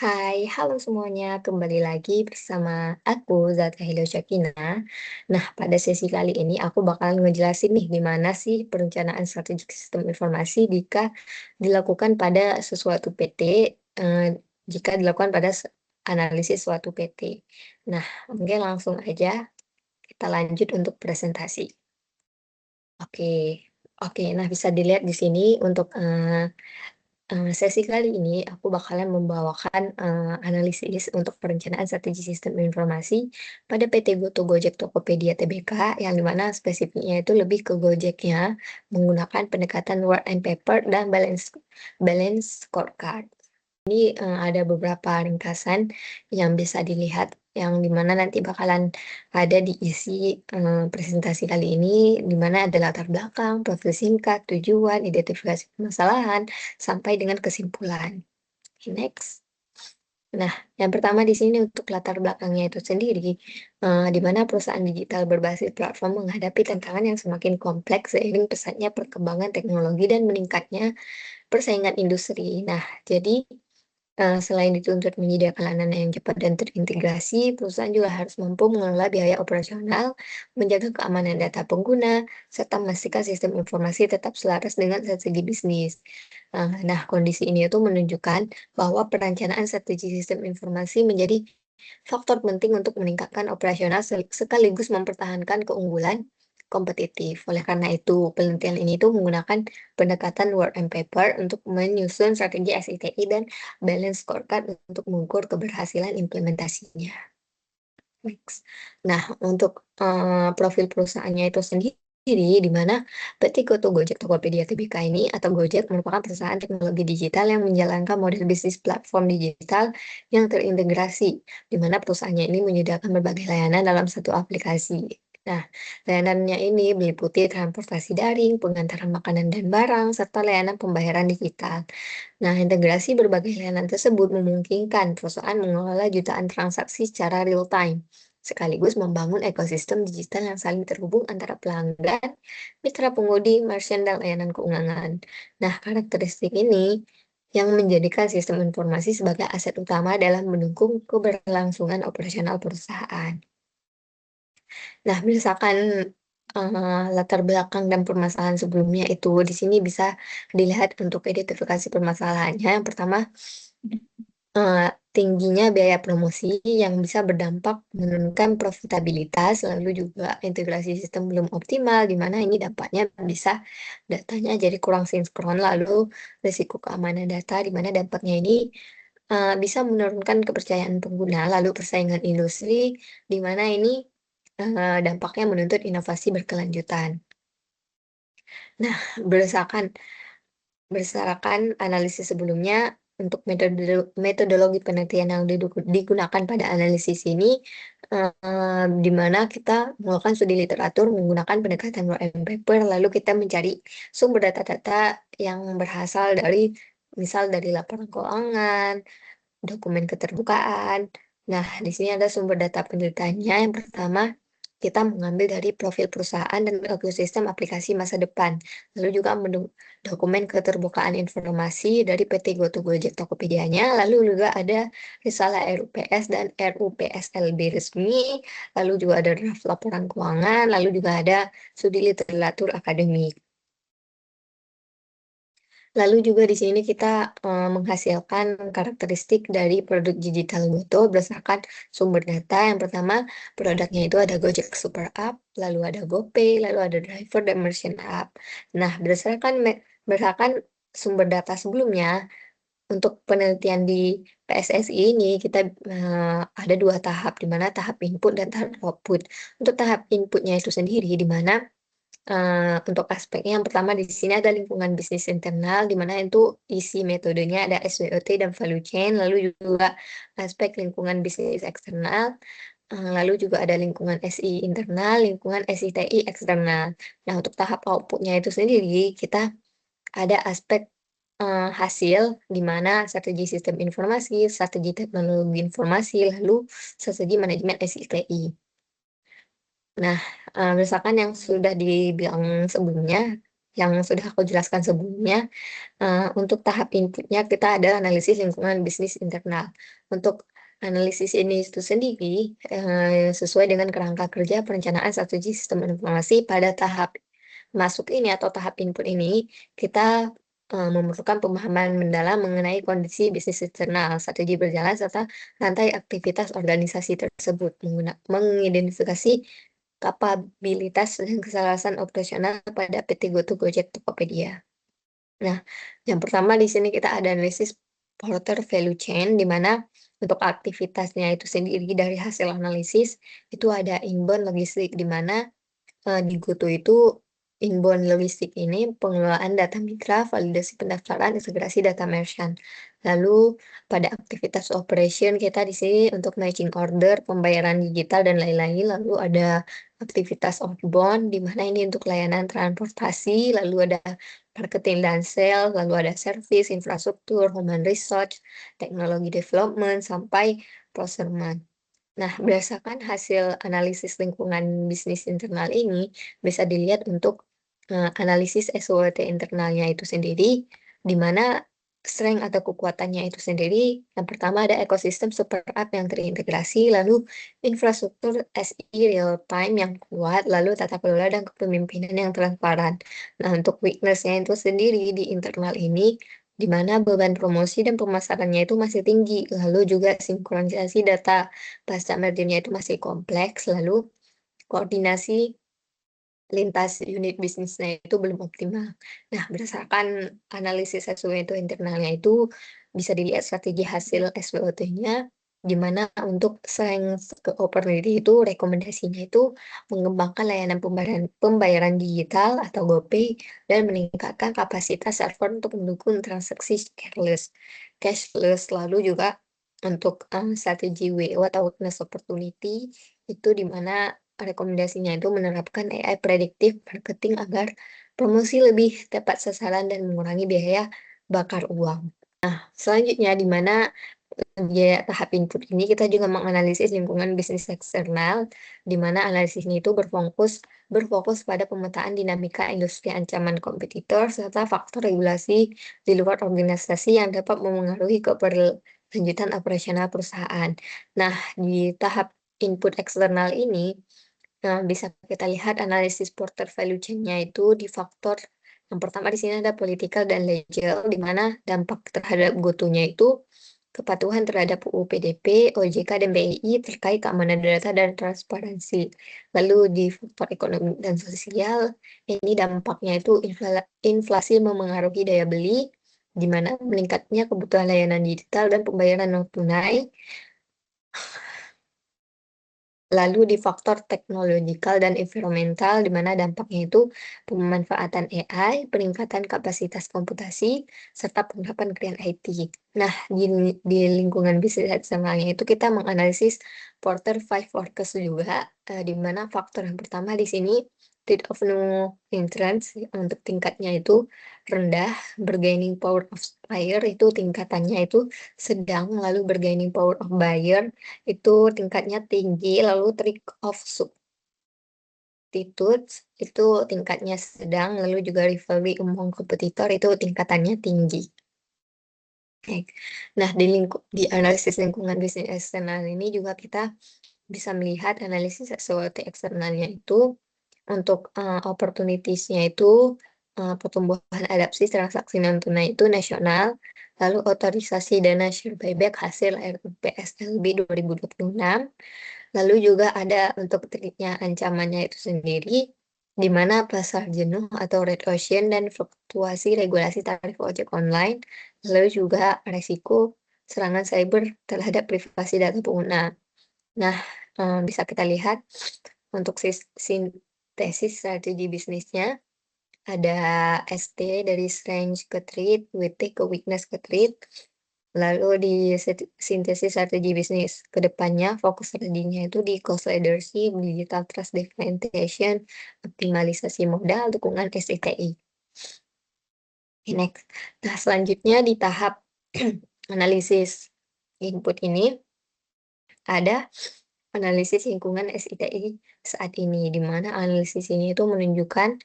Hai, halo semuanya. Kembali lagi bersama aku, Zata Hilosyakina. Nah, pada sesi kali ini aku bakalan ngejelasin nih gimana sih perencanaan strategik sistem informasi dilakukan pada sesuatu PT, eh, jika dilakukan pada analisis suatu PT. Nah, mungkin langsung aja kita lanjut untuk presentasi. Oke, oke. Nah, bisa dilihat di sini untuk sesi kali ini aku bakalan membawakan analisis untuk perencanaan strategi sistem informasi pada PT GoTo Gojek Tokopedia Tbk, yang dimana spesifiknya itu lebih ke Gojeknya menggunakan pendekatan word and paper dan balance scorecard. Ini ada beberapa ringkasan yang bisa dilihat, yang dimana nanti bakalan ada di isi presentasi kali ini, dimana ada latar belakang, profil singkat, tujuan, identifikasi permasalahan, sampai dengan kesimpulan. Next. Nah, yang pertama di sini untuk latar belakangnya itu sendiri, di mana perusahaan digital berbasis platform menghadapi tantangan yang semakin kompleks seiring pesatnya perkembangan teknologi dan meningkatnya persaingan industri. Nah, jadi selain dituntut menyediakan layanan yang cepat dan terintegrasi, perusahaan juga harus mampu mengelola biaya operasional, menjaga keamanan data pengguna, serta memastikan sistem informasi tetap selaras dengan strategi bisnis. Nah, kondisi ini itu menunjukkan bahwa perencanaan strategi sistem informasi menjadi faktor penting untuk meningkatkan operasional sekaligus mempertahankan keunggulan kompetitif. Oleh karena itu, penelitian ini tuh menggunakan pendekatan word and paper untuk menyusun strategi SITI dan balance scorecard untuk mengukur keberhasilan implementasinya. Next. Nah, untuk profil perusahaannya itu sendiri, di mana PT GoTo Gojek Tokopedia Tbk ini atau Gojek merupakan perusahaan teknologi digital yang menjalankan model bisnis platform digital yang terintegrasi, di mana perusahaannya ini menyediakan berbagai layanan dalam satu aplikasi. Nah, layanannya ini meliputi transportasi daring, pengantaran makanan dan barang, serta layanan pembayaran digital. Nah, integrasi berbagai layanan tersebut memungkinkan perusahaan mengelola jutaan transaksi secara real time, sekaligus membangun ekosistem digital yang saling terhubung antara pelanggan, mitra pengemudi, merchant, dan layanan keuangan. Nah, karakteristik ini yang menjadikan sistem informasi sebagai aset utama dalam mendukung keberlangsungan operasional perusahaan. Nah, berdasarkan latar belakang dan permasalahan sebelumnya itu di sini bisa dilihat untuk identifikasi permasalahannya. Yang pertama, tingginya biaya promosi yang bisa berdampak menurunkan profitabilitas, lalu juga integrasi sistem belum optimal, di mana ini dampaknya bisa datanya jadi kurang sinkron, lalu risiko keamanan data, di mana dampaknya ini bisa menurunkan kepercayaan pengguna, lalu persaingan industri, di mana ini dampaknya menuntut inovasi berkelanjutan. Nah, berdasarkan berdasarkan analisis sebelumnya, untuk metodologi penelitian yang digunakan pada analisis ini, di mana kita melakukan studi literatur menggunakan pendekatan word and paper, lalu kita mencari sumber data-data yang berasal dari, misal dari laporan keuangan, dokumen keterbukaan. Nah, di sini ada sumber data penelitiannya. Yang pertama, kita mengambil dari profil perusahaan dan ekosistem aplikasi masa depan. Lalu juga dokumen keterbukaan informasi dari PT GoTo Gojek Tokopedia-nya. Lalu juga ada risalah RUPS dan RUPSLB resmi. Lalu juga ada draft laporan keuangan. Lalu juga ada studi literatur akademik. Lalu juga di sini kita menghasilkan karakteristik dari produk digital Goto berdasarkan sumber data. Yang pertama, produknya itu ada Gojek Super App, lalu ada GoPay, lalu ada Driver dan Merchant App. Nah, berdasarkan sumber data sebelumnya, untuk penelitian di PSSI ini kita ada dua tahap, di mana tahap input dan tahap output. Untuk tahap inputnya itu sendiri, di mana untuk aspeknya yang pertama di sini ada lingkungan bisnis internal, di mana itu isi metodenya ada SWOT dan value chain, lalu juga aspek lingkungan bisnis eksternal, lalu juga ada lingkungan SI internal, lingkungan SITI eksternal. Nah, untuk tahap outputnya itu sendiri, kita ada aspek hasil, di mana strategi sistem informasi, strategi teknologi informasi, lalu strategi manajemen SITI. Nah, berdasarkan yang sudah dibilang sebelumnya, yang sudah aku jelaskan sebelumnya. Untuk tahap inputnya kita ada analisis lingkungan bisnis internal. Untuk analisis ini itu sendiri, sesuai dengan kerangka kerja perencanaan strategi sistem informasi pada tahap masuk ini atau tahap input ini, kita, memerlukan pemahaman mendalam mengenai kondisi bisnis internal, strategi berjalan, serta rantai aktivitas organisasi tersebut, mengidentifikasi kapabilitas dan kesalahan operasional pada PT GoTo, Gojek, Tokopedia. Nah, yang pertama di sini kita ada analisis porter value chain, di mana untuk aktivitasnya itu sendiri dari hasil analisis, itu ada inbound logistik, di mana di GoTo itu inbound logistik ini pengelolaan data mitra, validasi pendaftaran, integrasi data merchant. Lalu pada aktivitas operation kita di sini untuk matching order, pembayaran digital dan lain-lain. Lalu ada aktivitas outbound di mana ini untuk layanan transportasi, lalu ada marketing dan sales, lalu ada service, infrastruktur, human research, teknologi development, sampai procurement. Nah, berdasarkan hasil analisis lingkungan bisnis internal ini, bisa dilihat untuk analisis SWOT internalnya itu sendiri, di mana strength atau kekuatannya itu sendiri, yang pertama ada ekosistem super app yang terintegrasi, lalu infrastruktur SI real time yang kuat, lalu tata kelola dan kepemimpinan yang transparan. Nah, untuk weakness-nya itu sendiri di internal ini, di mana beban promosi dan pemasarannya itu masih tinggi, lalu juga sinkronisasi data pasca mergernya itu masih kompleks, lalu koordinasi lintas unit bisnisnya itu belum optimal. Nah, berdasarkan analisis SWOT internalnya itu bisa dilihat strategi hasil SWOT-nya, di mana untuk strength ke opportunity itu rekomendasinya itu mengembangkan layanan pembayaran digital atau GoPay dan meningkatkan kapasitas server untuk mendukung transaksi cashless. Lalu juga untuk strategi WO atau witness opportunity itu di mana rekomendasinya itu menerapkan AI predictive marketing agar promosi lebih tepat sasaran dan mengurangi biaya bakar uang. Selanjutnya, di mana biaya tahap input ini kita juga menganalisis lingkungan bisnis eksternal, di mana analisis ini itu berfokus pada pemetaan dinamika industri, ancaman kompetitor, serta faktor regulasi di luar organisasi yang dapat memengaruhi keberlanjutan operasional perusahaan. Nah, di tahap input eksternal ini, bisa kita lihat analisis porter value chain-nya itu di faktor yang pertama di sini ada political dan legal, di mana dampak terhadap GoTo-nya itu kepatuhan terhadap UU PDP, OJK, dan BI terkait keamanan data dan transparansi. Lalu di faktor ekonomi dan sosial, ini dampaknya itu inflasi memengaruhi daya beli, di mana meningkatnya kebutuhan layanan digital dan pembayaran non tunai. Lalu di faktor teknologikal dan environmental, di mana dampaknya itu pemanfaatan AI, peningkatan kapasitas komputasi, serta penerapan Green IT. Nah, di lingkungan bisnis eksternalnya itu kita menganalisis Porter Five Focus juga, di mana faktor yang pertama di sini rate of new entrants untuk tingkatnya itu rendah, bargaining power of supplier itu tingkatannya itu sedang, lalu bargaining power of buyer itu tingkatnya tinggi, lalu trick of substitutes itu tingkatnya sedang, lalu juga rivalry among kompetitor itu tingkatannya tinggi. Oke. Nah, di analisis lingkungan bisnis eksternal ini juga kita bisa melihat analisis SWOT eksternalnya itu untuk opportunities-nya itu pertumbuhan adopsi transaksi non tunai itu nasional, lalu otorisasi dana share buyback hasil RUPSLB 2026. Lalu juga ada untuk triknya ancamannya itu sendiri, di mana pasar jenuh atau red ocean dan fluktuasi regulasi tarif ojek online, lalu juga resiko serangan cyber terhadap privasi data pengguna. Nah, bisa kita lihat untuk sintesis strategi bisnisnya, ada ST dari strength ke threat, WT ke weakness ke threat. Lalu di sintesis strategi bisnis ke depannya, fokus strateginya itu di cost leadership, digital trust differentiation, optimalisasi modal, dukungan SDTI. Next. Nah, selanjutnya di tahap analisis input ini ada analisis lingkungan SITI saat ini, di mana analisis ini itu menunjukkan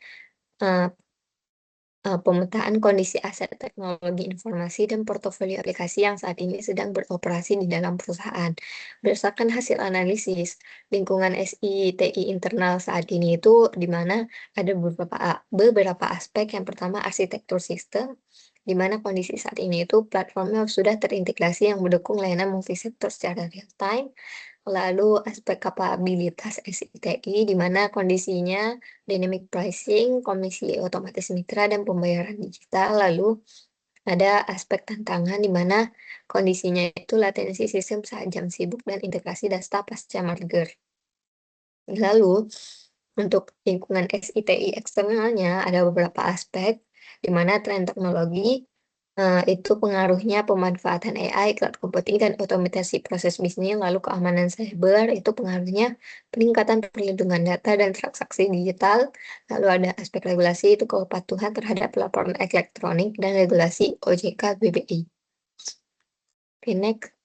pemetaan kondisi aset teknologi informasi dan portofolio aplikasi yang saat ini sedang beroperasi di dalam perusahaan. Berdasarkan hasil analisis, lingkungan SITI internal saat ini itu di mana ada beberapa aspek. Yang pertama arsitektur sistem, di mana kondisi saat ini itu platformnya sudah terintegrasi yang mendukung layanan multisektor secara real time. Lalu aspek kapabilitas SITI, di mana kondisinya dynamic pricing, komisi otomatis mitra, dan pembayaran digital. Lalu ada aspek tantangan, di mana kondisinya itu latensi sistem saat jam sibuk dan integrasi data pasca merger. Lalu untuk lingkungan SITI eksternalnya ada beberapa aspek, di mana tren teknologi itu pengaruhnya pemanfaatan AI, cloud computing, dan otomatisasi proses bisnis. Lalu keamanan cyber itu pengaruhnya peningkatan perlindungan data dan transaksi digital. Lalu ada aspek regulasi itu kepatuhan terhadap laporan elektronik dan regulasi OJK BBI. Oke, next.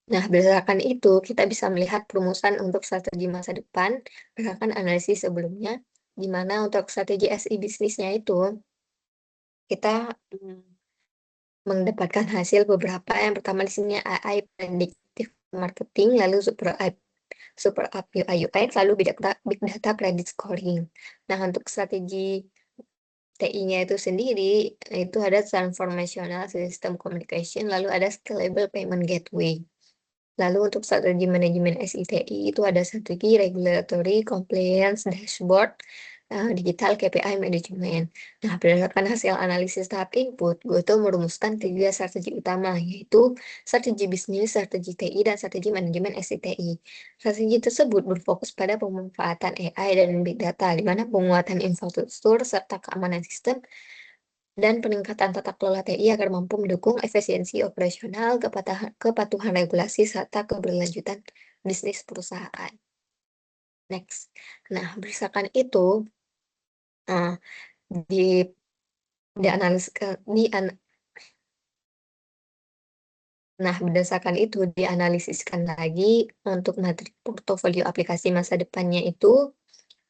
Nah, berdasarkan itu, kita bisa melihat perumusan untuk strategi masa depan berdasarkan analisis sebelumnya, di mana untuk strategi SI bisnisnya itu, kita mendapatkan hasil beberapa. Yang pertama di sini AI predictive marketing, lalu super app UI UX, lalu big data credit scoring. Nah, untuk strategi TI-nya itu sendiri, itu ada transformational system communication, lalu ada scalable payment gateway. Lalu untuk strategi manajemen SITI itu ada strategi regulatory compliance dashboard, digital KPI management. Nah, berdasarkan hasil analisis tahap input, Goto merumuskan 3 strategi utama, yaitu strategi bisnis, strategi TI, dan strategi manajemen SITI. Strategi tersebut berfokus pada pemanfaatan AI dan big data, di mana penguatan infrastruktur serta keamanan sistem dan peningkatan tata kelola TI agar mampu mendukung efisiensi operasional, kepatuhan regulasi, serta keberlanjutan bisnis perusahaan. Next. Nah, berdasarkan itu, uh, di dianaliskan di an- nah, berdasarkan itu dianalisiskan lagi untuk materi portofolio aplikasi masa depannya itu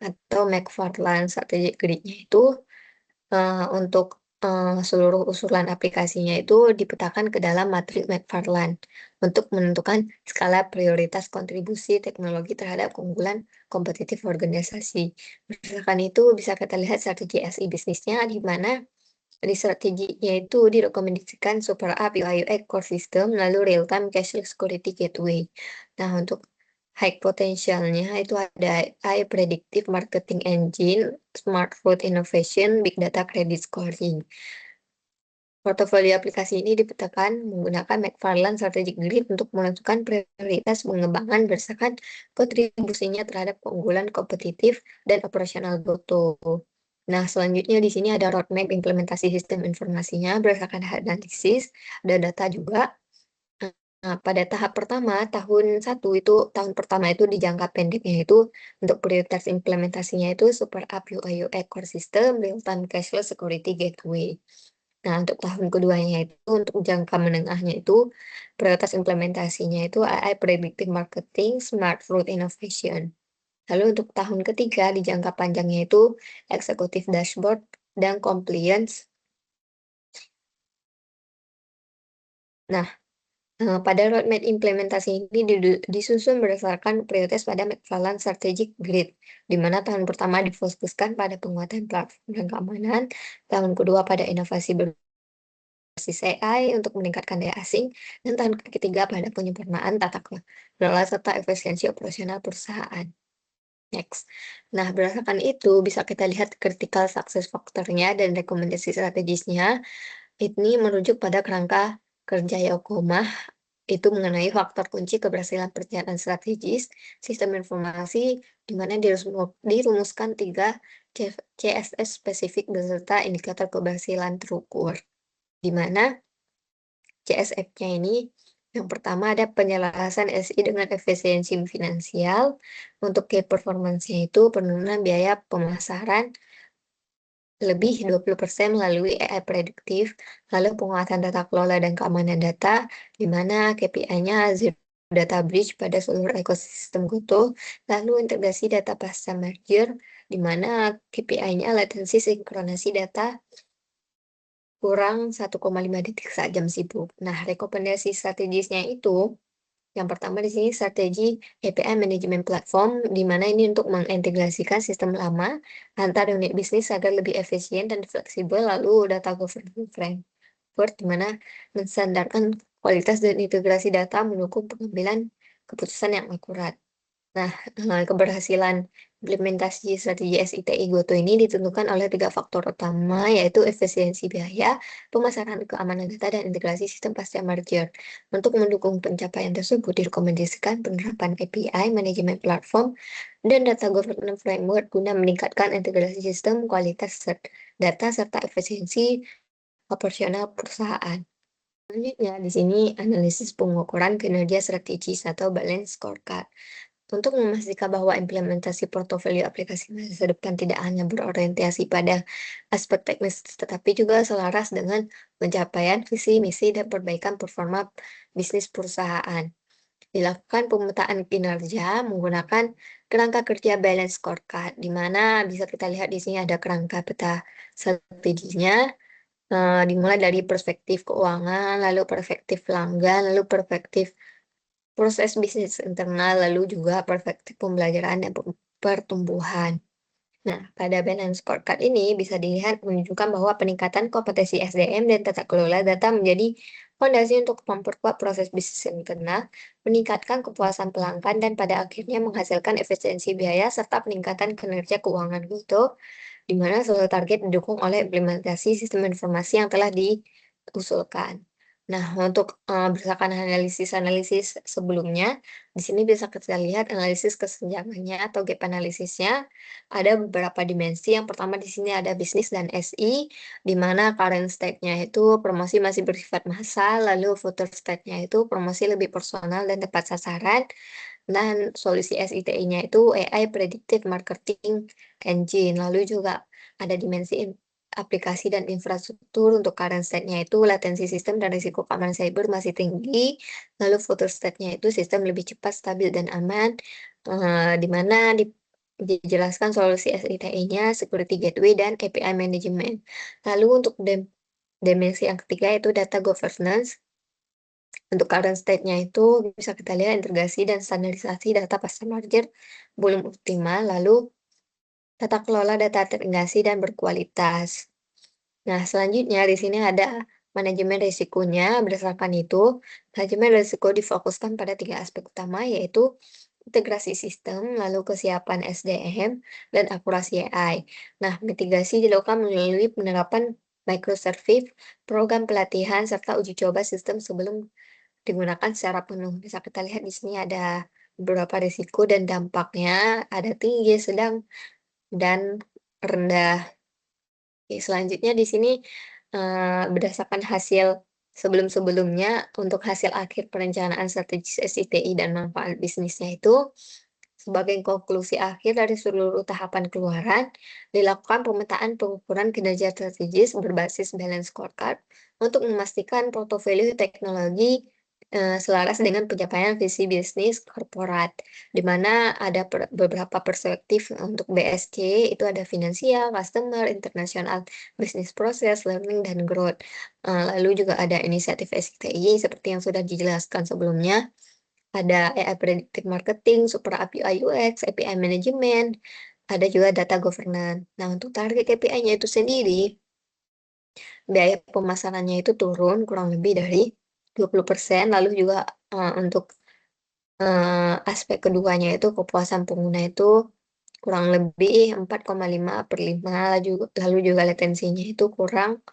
atau McFarland Strategic Grid-nya itu. Untuk seluruh usulan aplikasinya itu dipetakan ke dalam matriks McFarland untuk menentukan skala prioritas kontribusi teknologi terhadap keunggulan kompetitif organisasi. Berdasarkan itu bisa kita lihat strategi SI bisnisnya, di mana di strateginya itu direkomendasikan super app UI UX core system, lalu real time cashless security gateway. Nah, untuk high potentialnya itu ada AI predictive marketing engine, smart food innovation, big data credit scoring. Portofolio aplikasi ini dipetakan menggunakan McFarland Strategic Grid untuk menentukan prioritas pengembangan berdasarkan kontribusinya terhadap keunggulan kompetitif dan operasional Goto. Nah, selanjutnya di sini ada roadmap implementasi sistem informasinya berdasarkan analisis, ada data juga. Nah, pada tahap pertama, tahun pertama itu di jangka pendeknya itu untuk prioritas implementasinya itu super app UI UX core system, real time cashless security gateway. Nah, untuk tahun keduanya itu, untuk jangka menengahnya itu, prioritas implementasinya itu AI predictive marketing, smart route innovation. Lalu untuk tahun ketiga di jangka panjangnya itu executive dashboard dan compliance. Nah, pada roadmap implementasi ini disusun berdasarkan prioritas pada McFarland Strategic Grid, di mana tahun pertama difokuskan pada penguatan platform dan keamanan, tahun kedua pada inovasi berbasis AI untuk meningkatkan daya asing, dan tahun ketiga pada penyempurnaan tata kelola serta efisiensi operasional perusahaan. Next. Nah, berdasarkan itu bisa kita lihat critical success factor-nya dan rekomendasi strategisnya. Ini merujuk pada kerangka kerja Yokomah, itu mengenai faktor kunci keberhasilan perencanaan strategis sistem informasi, di mana dirumuskan 3 CSS spesifik beserta indikator keberhasilan terukur, di mana CSF-nya ini yang pertama ada penyelarasan SI dengan efisiensi finansial. Untuk key performance-nya itu penurunan biaya pemasaran lebih 20% melalui AI prediktif, lalu penguatan tata kelola dan keamanan data, di mana KPI-nya zero data breach pada seluruh ekosistem Goto, lalu integrasi data pasca merger, di mana KPI-nya latensi sinkronasi data kurang 1,5 detik saat jam sibuk. Nah, rekomendasi strategisnya itu, yang pertama di sini strategi API Management Platform, di mana ini untuk mengintegrasikan sistem lama antar unit bisnis agar lebih efisien dan fleksibel, lalu data governance framework, di mana menstandarkan kualitas dan integrasi data mendukung pengambilan keputusan yang akurat. Nah, keberhasilan implementasi strategi SITI GoTo ini ditentukan oleh 3 faktor utama, yaitu efisiensi biaya, pemasaran keamanan data, dan integrasi sistem pasca merger. Untuk mendukung pencapaian tersebut, direkomendasikan penerapan API, manajemen platform, dan data governance framework guna meningkatkan integrasi sistem, kualitas data, serta efisiensi operasional perusahaan. Selanjutnya, di sini analisis pengukuran kinerja strategis atau balance scorecard. Untuk memastikan bahwa implementasi portofolio aplikasi masa depan tidak hanya berorientasi pada aspek teknis, tetapi juga selaras dengan pencapaian visi, misi, dan perbaikan performa bisnis perusahaan. Dilakukan pemetaan kinerja menggunakan kerangka kerja balance scorecard, di mana bisa kita lihat di sini ada kerangka peta strateginya, dimulai dari perspektif keuangan, lalu perspektif pelanggan, lalu perspektif proses bisnis internal, lalu juga perspektif pembelajaran dan pertumbuhan. Nah, pada balance scorecard ini bisa dilihat menunjukkan bahwa peningkatan kompetensi SDM dan tata kelola data menjadi fondasi untuk memperkuat proses bisnis internal, meningkatkan kepuasan pelanggan, dan pada akhirnya menghasilkan efisiensi biaya serta peningkatan kinerja keuangan gitu, di mana seluruh target didukung oleh implementasi sistem informasi yang telah diusulkan. Nah, untuk berdasarkan analisis-analisis sebelumnya, di sini bisa kita lihat analisis kesenjangannya atau gap analisisnya. Ada beberapa dimensi. Yang pertama di sini ada bisnis dan SI, di mana current state-nya itu promosi masih bersifat massal, lalu future state-nya itu promosi lebih personal dan tepat sasaran. Dan solusi SITI-nya itu AI Predictive Marketing Engine. Lalu juga ada dimensi aplikasi dan infrastruktur. Untuk current state-nya itu latensi sistem dan risiko keamanan cyber masih tinggi. Lalu future state-nya itu sistem lebih cepat, stabil, dan aman. Di mana dijelaskan solusi SITI-nya, security gateway, dan API management. Lalu untuk dimensi yang ketiga itu data governance. Untuk current state-nya itu bisa kita lihat integrasi dan standarisasi data pasca merger belum optimal, lalu tata kelola data terintegrasi dan berkualitas. Nah, selanjutnya di sini ada manajemen risikonya. Berdasarkan itu, manajemen risiko difokuskan pada 3 aspek utama, yaitu integrasi sistem, lalu kesiapan SDM, dan akurasi AI. Nah, mitigasi dilakukan melalui penerapan microservice, program pelatihan, serta uji coba sistem sebelum digunakan secara penuh. Bisa kita lihat di sini ada beberapa risiko dan dampaknya, ada tinggi, sedang, dan rendah. Oke, selanjutnya di sini, berdasarkan hasil sebelum-sebelumnya, untuk hasil akhir perencanaan strategis SITI dan manfaat bisnisnya itu, sebagai konklusi akhir dari seluruh tahapan keluaran, dilakukan pemetaan pengukuran kinerja strategis berbasis balance scorecard untuk memastikan portofolio teknologi selaras dengan pencapaian visi bisnis korporat, di mana ada beberapa perspektif untuk BSC, itu ada finansial, customer, internasional, business process, learning, dan growth. Lalu juga ada inisiatif STI seperti yang sudah dijelaskan sebelumnya, ada AI predictive marketing, super app UI UX, API management, ada juga data governance. Nah, untuk target KPI-nya itu sendiri, biaya pemasarannya itu turun kurang lebih dari 20%, lalu juga untuk aspek keduanya itu kepuasan pengguna itu kurang lebih 4,5/5, lalu juga latensinya itu kurang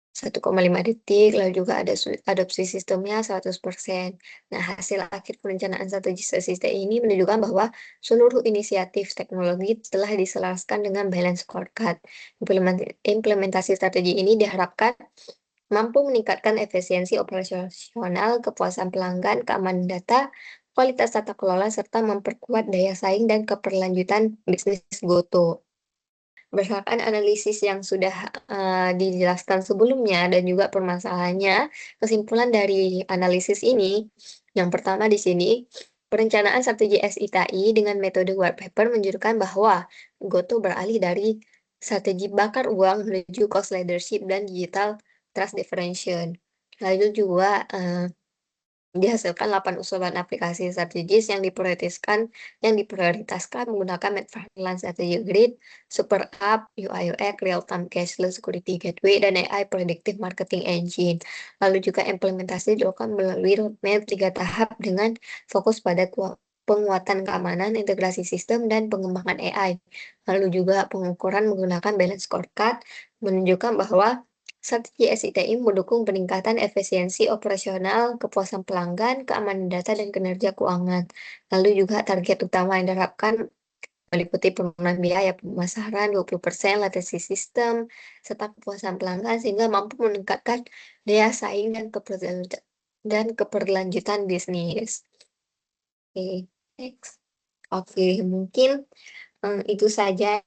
1,5 detik, lalu juga ada adopsi sistemnya 100%. Nah, hasil akhir perencanaan strategis SITI ini menunjukkan bahwa seluruh inisiatif teknologi telah diselaraskan dengan balance scorecard. Implementasi strategi ini diharapkan mampu meningkatkan efisiensi operasional, kepuasan pelanggan, keamanan data, kualitas tata kelola, serta memperkuat daya saing dan keberlanjutan bisnis GoTo. Berdasarkan analisis yang sudah dijelaskan sebelumnya dan juga permasalahannya, kesimpulan dari analisis ini, yang pertama di sini, perencanaan strategi SITI dengan metode white paper menunjukkan bahwa GoTo beralih dari strategi bakar uang menuju cost leadership dan digital trust differentiation. Lalu juga, dihasilkan 8 usulan aplikasi strategis yang diprioritaskan menggunakan McFarland Strategy Grid, Super App, UI UX, Real-Time Cashless Security Gateway, dan AI Predictive Marketing Engine. Lalu juga implementasi dilakukan melalui roadmap 3 tahap dengan fokus pada penguatan keamanan, integrasi sistem, dan pengembangan AI. Lalu juga pengukuran menggunakan balance scorecard menunjukkan bahwa strategi SITI mendukung peningkatan efisiensi operasional, kepuasan pelanggan, keamanan data, dan kinerja keuangan. Lalu juga target utama yang diharapkan meliputi penurunan biaya pemasaran 20%, latensi sistem, serta kepuasan pelanggan sehingga mampu meningkatkan daya saing dan keberlanjutan bisnis. Oke, next. Oke, mungkin itu saja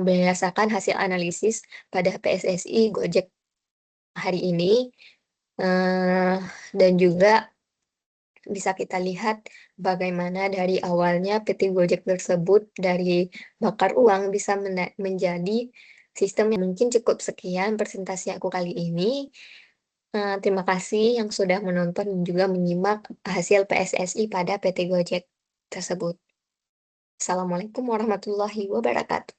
berdasarkan hasil analisis pada PSSI Gojek hari ini, dan juga bisa kita lihat bagaimana dari awalnya PT Gojek tersebut dari bakar uang bisa menjadi sistem yang mungkin cukup. Sekian presentasi aku kali ini. Terima kasih yang sudah menonton dan juga menyimak hasil PSSI pada PT Gojek tersebut. Assalamualaikum warahmatullahi wabarakatuh.